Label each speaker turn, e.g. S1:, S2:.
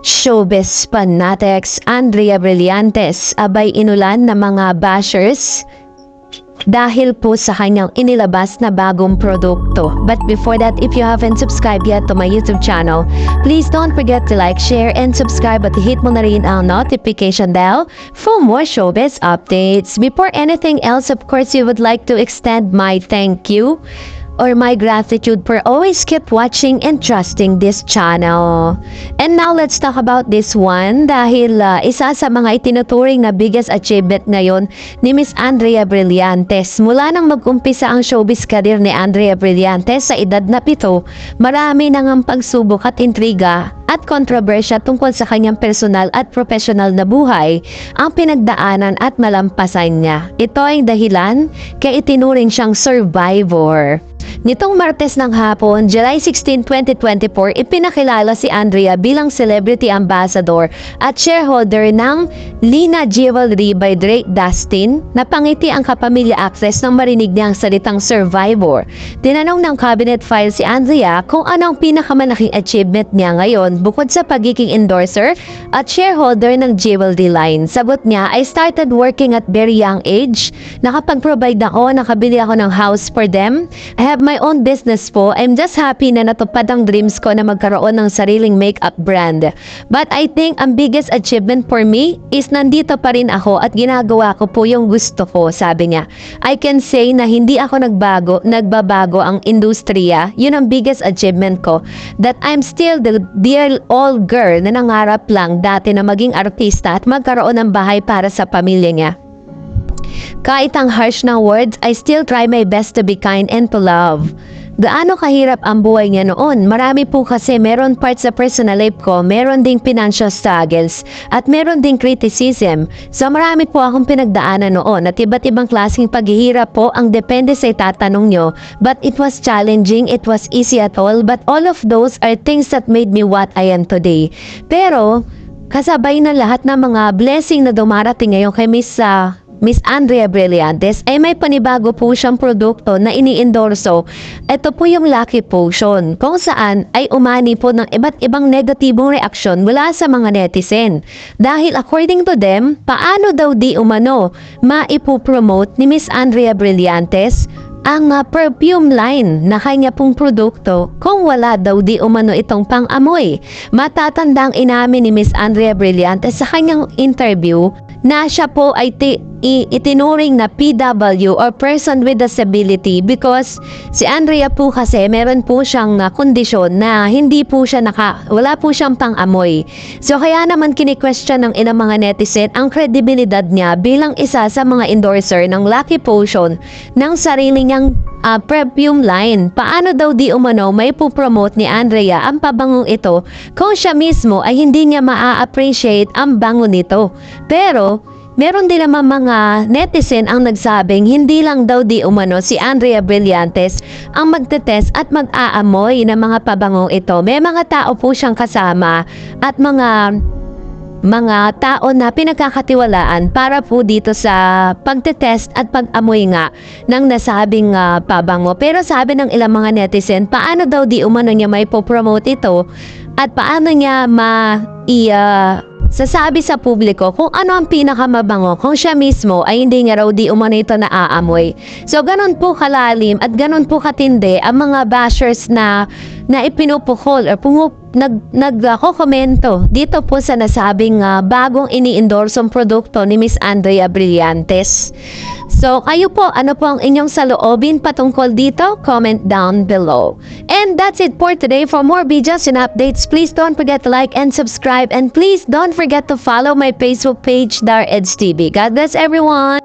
S1: Showbiz fanatics Andrea Brillantes abay inulan ng mga bashers dahil po sa kanyang inilabas na bagong produkto. But before that, if you haven't subscribed yet to my YouTube channel, please don't forget to like, share, and subscribe at hit mo na rin ang notification bell for more showbiz updates. Before anything else, of course, we would like to extend my thank you or my gratitude for always keep watching and trusting this channel. And now let's talk about this one dahil isa sa mga itinuturing na biggest achievement ngayon ni Miss Andrea Brillantes. Mula nang mag-umpisa ang showbiz career ni Andrea Brillantes sa edad na 7, marami nang ang pagsubok at intriga at kontrobersya tungkol sa kanyang personal at professional na buhay ang pinagdaanan at malampasan niya. Ito ay dahilan kaya itinuring siyang survivor. Nitong Martes ng hapon, July 16, 2024, ipinakilala si Andrea bilang celebrity ambassador at shareholder ng Lina Jewelry by Drake Dustin. Napangiti ang kapamilya actress nang marinig niya ang salitang survivor. Tinanong ng cabinet file si Andrea kung ano ang pinakamalaking achievement niya ngayon bukod sa pagiging endorser at shareholder ng jewelry line. Sagot niya, I started working at very young age. Nakapag-provide ako, nakabili ako ng house for them. I have my own business po. I'm just happy na natupad ang dreams ko na magkaroon ng sariling makeup brand. But I think ang biggest achievement for me is nandito pa rin ako at ginagawa ko po yung gusto ko, sabi niya. I can say na hindi ako nagbabago ang industriya. Yun ang biggest achievement ko. That I'm still the dear old girl na nangarap lang dati na maging artista at magkaroon ng bahay para sa pamilya niya. Kahit ang harsh na words, I still try my best to be kind and to love. Gaano kahirap ang buhay niya noon? Marami po kasi meron parts sa personal life ko, meron ding financial struggles, at meron ding criticism. So marami po akong pinagdaanan noon at iba't ibang klaseng paghihirap po ang depende sa itatanong nyo. But it was challenging, it was easy at all, but all of those are things that made me what I am today. Pero kasabay na lahat ng mga blessing na dumarating ngayon kay Miss Andrea Brillantes ay may panibago po siyang produkto na ini-endorso. Ito po yung Lucky Potion kung saan ay umani po ng iba't ibang negatibong reaksyon mula sa mga netizen. Dahil according to them, paano daw di umano maipopromote ni Miss Andrea Brillantes ang perfume line na kanya pong produkto kung wala daw di umano itong pang-amoy. Matatandang inamin ni Miss Andrea Brillantes sa kanyang interview na siya po ay itinuring na PW or person with disability because si Andrea po kasi meron po siyang kondisyon na hindi po siya wala po siyang pang-amoy. So kaya naman kini-question ng ilang mga netizen ang kredibilidad niya bilang isa sa mga endorser ng Lucky Potion ng sarili niyang perfume line. Paano daw di umano may po-promote ni Andrea ang pabangong ito kung siya mismo ay hindi niya maa-appreciate ang bango nito. Pero meron din naman mga netizen ang nagsabing hindi lang daw di umano si Andrea Brillantes ang magtetest at mag-aamoy ng mga pabangong ito. May mga tao po siyang kasama at mga tao na pinagkakatiwalaan para po dito sa pagtetest at pag-amoy nga ng nasabing pabango. Pero sabi ng ilang mga netizen, paano daw di umano niya may po-promote ito at paano niya sasabi sa publiko kung ano ang pinakamabango kung siya mismo ay hindi nga raw di umano ito naaamoy. So ganon po kalalim at ganon po katindi ang mga bashers na ipinupukol or nagkokomento dito po sa nasabing bagong ini-endorsong produkto ni Miss Andrea Brillantes. So kayo po, ano po ang inyong saloobin patungkol dito? Comment down below. And that's it for today. For more videos and updates, please don't forget to like and subscribe, and please don't forget to follow my Facebook page, Dar Eds TV. God bless everyone!